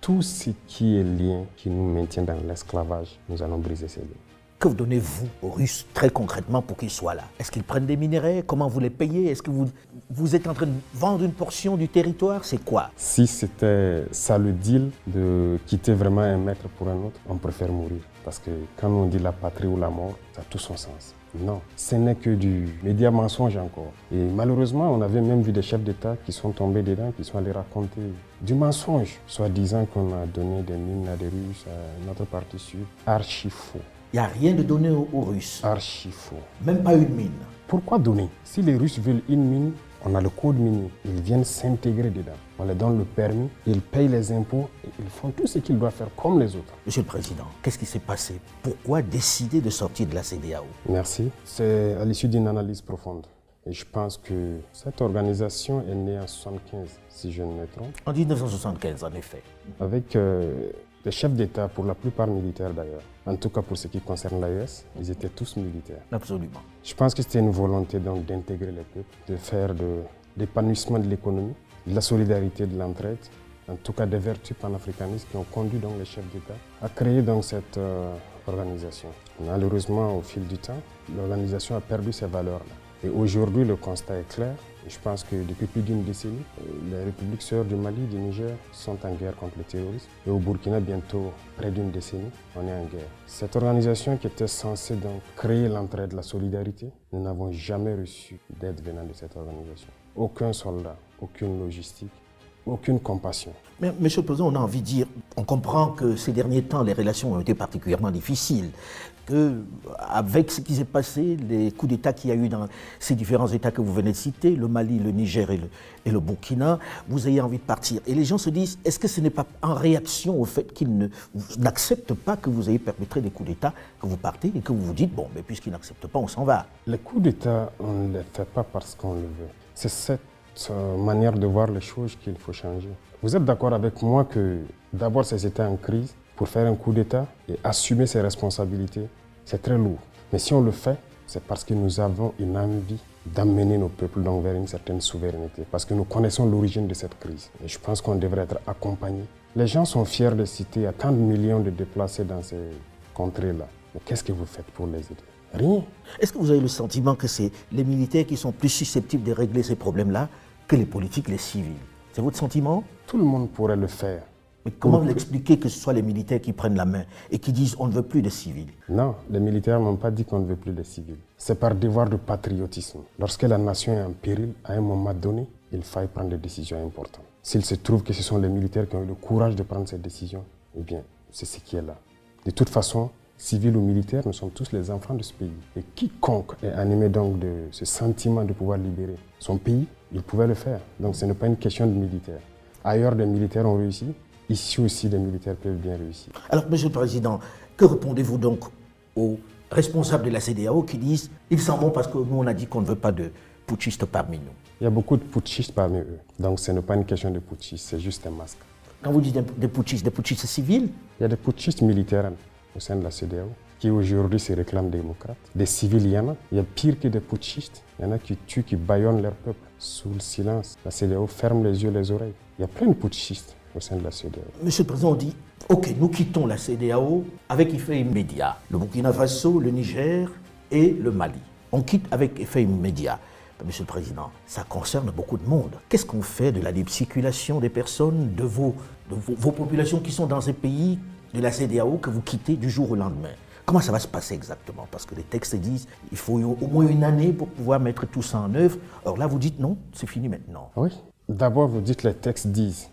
tout ce qui est lien, qui nous maintient dans l'esclavage, nous allons briser ces liens. Que vous donnez-vous aux Russes très concrètement pour qu'ils soient là? Est-ce qu'ils prennent des minerais? Comment vous les payez? Est-ce que vous êtes en train de vendre une portion du territoire? C'est quoi? Si c'était ça le deal, de quitter vraiment un maître pour un autre, on préfère mourir. Parce que quand on dit la patrie ou la mort, ça a tout son sens. Non, ce n'est que du média mensonge encore. Et malheureusement, on avait même vu des chefs d'État qui sont tombés dedans, qui sont allés raconter du mensonge, soit disant qu'on a donné des mines à des Russes, à notre partie sud. Archi faux. Il n'y a rien de donné aux Russes. Archi faux. Même pas une mine. Pourquoi donner? Si les Russes veulent une mine, on a le code minier. Ils viennent s'intégrer dedans. On leur donne le permis, ils payent les impôts et ils font tout ce qu'ils doivent faire comme les autres. Monsieur le Président, qu'est-ce qui s'est passé? Pourquoi décider de sortir de la CEDEAO? Merci. C'est à l'issue d'une analyse profonde. Et je pense que cette organisation est née en 1975, si je ne me trompe. En 1975, en effet. Avec des chefs d'État, pour la plupart militaires d'ailleurs. En tout cas pour ce qui concerne l'AES, ils étaient tous militaires. Absolument. Je pense que c'était une volonté donc d'intégrer les peuples, de faire de l'épanouissement de l'économie, de la solidarité, de l'entraide, en tout cas des vertus panafricanistes qui ont conduit donc les chefs d'État à créer donc cette organisation. Malheureusement, au fil du temps, l'organisation a perdu ces valeurs-là. Et aujourd'hui, le constat est clair. Et je pense que depuis plus d'une décennie, les républiques sœurs du Mali, du Niger sont en guerre contre le terrorisme. Et au Burkina, bientôt près d'une décennie, on est en guerre. Cette organisation qui était censée donc créer l'entraide, la solidarité, nous n'avons jamais reçu d'aide venant de cette organisation. Aucun soldat, aucune logistique, aucune compassion. Mais, Monsieur le Président, on a envie de dire, on comprend que ces derniers temps, les relations ont été particulièrement difficiles, qu'avec ce qui s'est passé, les coups d'État qu'il y a eu dans ces différents États que vous venez de citer, le Mali, le Niger et le Burkina, vous ayez envie de partir. Et les gens se disent, est-ce que ce n'est pas en réaction au fait qu'ils n'acceptent pas que vous ayez perpétré des coups d'État, que vous partez et que vous vous dites, bon, mais puisqu'ils n'acceptent pas, on s'en va. Les coups d'État, on ne les fait pas parce qu'on le veut. C'est cette manière de voir les choses qu'il faut changer. Vous êtes d'accord avec moi que d'abord ces États en crise, pour faire un coup d'État et assumer ses responsabilités, c'est très lourd. Mais si on le fait, c'est parce que nous avons une envie d'amener nos peuples donc vers une certaine souveraineté, parce que nous connaissons l'origine de cette crise. Et je pense qu'on devrait être accompagnés. Les gens sont fiers de citer, il y a tant de millions de déplacés dans ces contrées-là. Mais qu'est-ce que vous faites pour les aider? Rien. Est-ce que vous avez le sentiment que c'est les militaires qui sont plus susceptibles de régler ces problèmes-là que les politiques, les civils? C'est votre sentiment? Tout le monde pourrait le faire. Mais comment l'expliquer que ce soit les militaires qui prennent la main et qui disent on ne veut plus de civils? Non, les militaires n'ont pas dit qu'on ne veut plus de civils. C'est par devoir de patriotisme. Lorsque la nation est en péril, à un moment donné, il faille prendre des décisions importantes. S'il se trouve que ce sont les militaires qui ont eu le courage de prendre ces décisions, eh bien, c'est ce qui est là. De toute façon, civils ou militaires, nous sommes tous les enfants de ce pays. Et quiconque est animé donc de ce sentiment de pouvoir libérer son pays, il pouvait le faire. Donc ce n'est pas une question de militaires. Ailleurs, des militaires ont réussi. Ici aussi, les militaires peuvent bien réussir. Alors, Monsieur le Président, que répondez-vous donc aux responsables de la CEDEAO qui disent ils s'en vont parce que nous, on a dit qu'on ne veut pas de putschistes parmi nous? Il y a beaucoup de putschistes parmi eux. Donc ce n'est pas une question de putschistes, c'est juste un masque. Quand vous dites des putschistes civils? Il y a des putschistes militaires au sein de la CEDEAO qui aujourd'hui se réclament démocrates. Des civils, il y en a. Il y a pire que des putschistes. Il y en a qui tuent, qui bâillonnent leur peuple sous le silence. La CEDEAO ferme les yeux, les oreilles. Il y a plein de putschistes au sein de la CEDEAO. Monsieur le Président, on dit, ok, nous quittons la CEDEAO avec effet immédiat. Le Burkina Faso, le Niger et le Mali. On quitte avec effet immédiat. Monsieur le Président, ça concerne beaucoup de monde. Qu'est-ce qu'on fait de la libre circulation des personnes, de vos populations qui sont dans ces pays de la CEDEAO que vous quittez du jour au lendemain? Comment ça va se passer exactement? Parce que les textes disent qu'il faut au moins une année pour pouvoir mettre tout ça en œuvre. Or là, vous dites non, c'est fini maintenant. Oui. D'abord, vous dites les textes disent.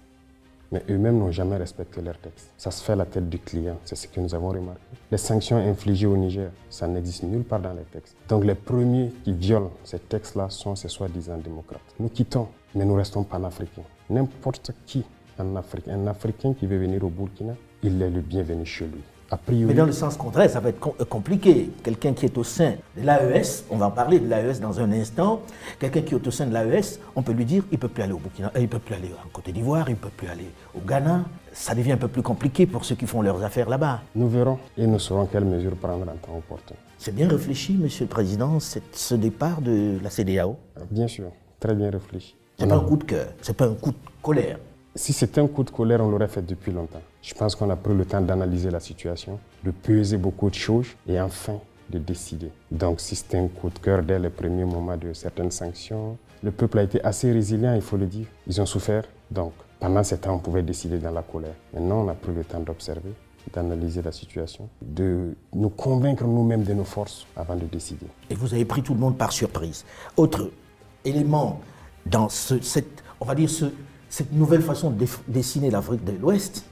Mais eux-mêmes n'ont jamais respecté leurs textes. Ça se fait à la tête du client, c'est ce que nous avons remarqué. Les sanctions infligées au Niger, ça n'existe nulle part dans les textes. Donc les premiers qui violent ces textes-là sont ces soi-disant démocrates. Nous quittons, mais nous restons panafricains. N'importe qui en Afrique, un Africain qui veut venir au Burkina, il est le bienvenu chez lui. A priori, mais dans le sens contraire, ça va être compliqué. Quelqu'un qui est au sein de l'AES, on va en parler de l'AES dans un instant, quelqu'un qui est au sein de l'AES, on peut lui dire il ne peut plus aller au Burkina, il ne peut plus aller en Côte d'Ivoire, il ne peut plus aller au Ghana. Ça devient un peu plus compliqué pour ceux qui font leurs affaires là-bas. Nous verrons et nous saurons quelles mesures prendre en temps opportun. C'est bien réfléchi, Monsieur le Président, ce départ de la CEDEAO? Bien sûr, très bien réfléchi. Ce n'est pas un coup de cœur, ce n'est pas un coup de colère. Si c'était un coup de colère, on l'aurait fait depuis longtemps. Je pense qu'on a pris le temps d'analyser la situation, de peser beaucoup de choses et enfin de décider. Donc si c'était un coup de cœur dès les premiers moments de certaines sanctions, le peuple a été assez résilient, il faut le dire. Ils ont souffert, donc pendant ce temps, on pouvait décider dans la colère. Maintenant, on a pris le temps d'observer, d'analyser la situation, de nous convaincre nous-mêmes de nos forces avant de décider. Et vous avez pris tout le monde par surprise. Autre élément dans on va dire cette nouvelle façon de dessiner l'Afrique de l'Ouest,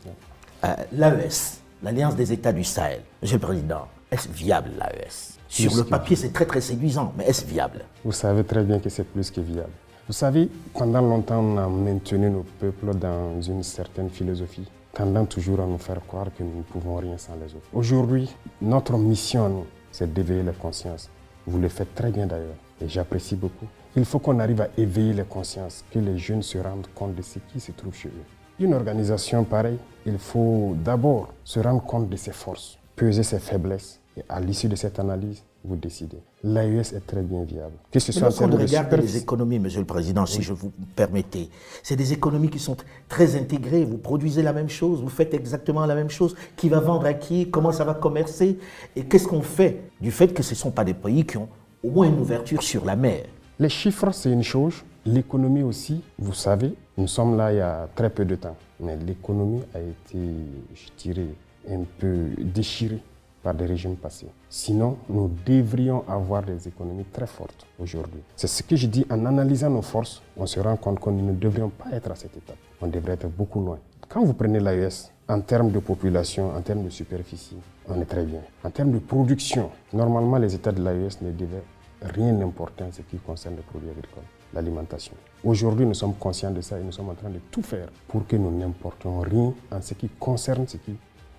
l'AES, l'Alliance des États du Sahel. Monsieur le Président, est-ce viable l'AES? Sur le papier, c'est très très séduisant, mais est-ce viable? Vous savez très bien que c'est plus que viable. Vous savez, pendant longtemps, on a maintenu nos peuples dans une certaine philosophie, tendant toujours à nous faire croire que nous ne pouvons rien sans les autres. Aujourd'hui, notre mission à nous, c'est d'éveiller les consciences. Vous le faites très bien d'ailleurs, et j'apprécie beaucoup. Il faut qu'on arrive à éveiller les consciences, que les jeunes se rendent compte de ce qui se trouve chez eux. Une organisation pareille, il faut d'abord se rendre compte de ses forces, peser ses faiblesses, et à l'issue de cette analyse, vous décidez. L'AES est très bien viable. Que ce soit en termes de regarde les économies, Monsieur le Président, si je vous permettez, c'est des économies qui sont très intégrées. Vous produisez la même chose, vous faites exactement la même chose. Qui va vendre à qui? Comment ça va commercer? Et qu'est-ce qu'on fait du fait que ce ne sont pas des pays qui ont au moins une ouverture sur la mer? Les chiffres, c'est une chose. L'économie aussi, vous savez, nous sommes là il y a très peu de temps. Mais l'économie a été, je dirais, un peu déchirée par des régimes passés. Sinon, nous devrions avoir des économies très fortes aujourd'hui. C'est ce que je dis, en analysant nos forces, on se rend compte que nous ne devrions pas être à cette étape. On devrait être beaucoup loin. Quand vous prenez l'AES, en termes de population, en termes de superficie, on est très bien. En termes de production, normalement, les États de l'AES ne devaient rien importer en ce qui concerne les produits agricoles, l'alimentation. Aujourd'hui, nous sommes conscients de ça et nous sommes en train de tout faire pour que nous n'importions rien en ce qui concerne ce qui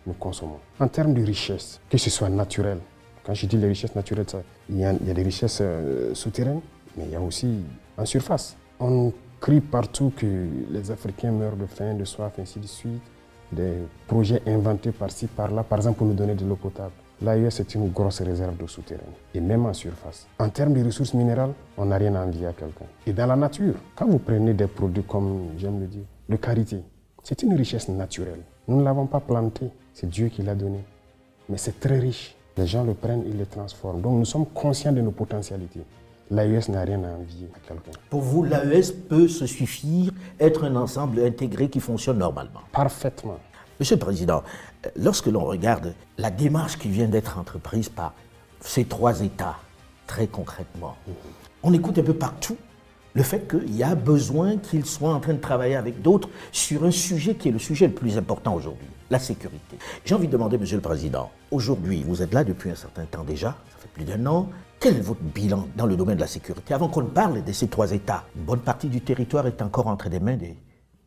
nous consommons. En termes de richesse, que ce soit naturel, quand je dis les richesses naturelles, il y a des richesses souterraines, mais il y a aussi en surface. On crie partout que les Africains meurent de faim, de soif, ainsi de suite. Des projets inventés par-ci, par-là, par exemple pour nous donner de l'eau potable. L'AES est une grosse réserve d'eau souterraine, et même en surface. En termes de ressources minérales, on n'a rien à envier à quelqu'un. Et dans la nature, quand vous prenez des produits comme, j'aime le dire, le karité, c'est une richesse naturelle. Nous ne l'avons pas planté, c'est Dieu qui l'a donné. Mais c'est très riche. Les gens le prennent, ils le transforment. Donc nous sommes conscients de nos potentialités. L'AES n'a rien à envier à quelqu'un. Pour vous, l'AES peut se suffire, être un ensemble intégré qui fonctionne normalement? Parfaitement. Monsieur le Président, lorsque l'on regarde la démarche qui vient d'être entreprise par ces trois États, très concrètement, on écoute un peu partout le fait qu'il y a besoin qu'ils soient en train de travailler avec d'autres sur un sujet qui est le sujet le plus important aujourd'hui, la sécurité. J'ai envie de demander, Monsieur le Président, aujourd'hui, vous êtes là depuis un certain temps déjà, ça fait plus d'1 an, quel est votre bilan dans le domaine de la sécurité? Avant qu'on ne parle de ces trois États, une bonne partie du territoire est encore entre les mains des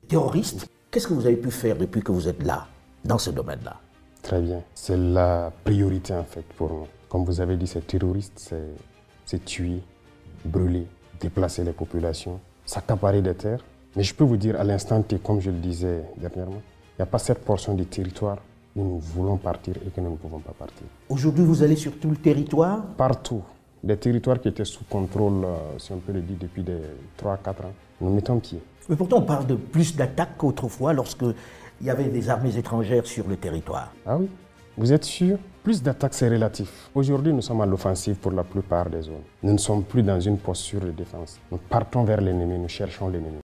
terroristes. Qu'est-ce que vous avez pu faire depuis que vous êtes là, dans ce domaine-là? Très bien. C'est la priorité en fait pour nous. Comme vous avez dit, ces terroristes, c'est tuer, brûler, déplacer les populations, s'accaparer des terres. Mais je peux vous dire à l'instant T, comme je le disais dernièrement, il n'y a pas cette portion du territoire où nous voulons partir et que nous ne pouvons pas partir. Aujourd'hui, vous allez sur tout le territoire? Partout. Des territoires qui étaient sous contrôle, si on peut le dire, depuis 3 à 4 ans, nous mettons pied. Mais pourtant, on parle de plus d'attaques qu'autrefois lorsqu'il y avait des armées étrangères sur le territoire. Ah oui? Vous êtes sûr? Plus d'attaques, c'est relatif. Aujourd'hui, nous sommes à l'offensive pour la plupart des zones. Nous ne sommes plus dans une posture de défense. Nous partons vers l'ennemi, nous cherchons l'ennemi.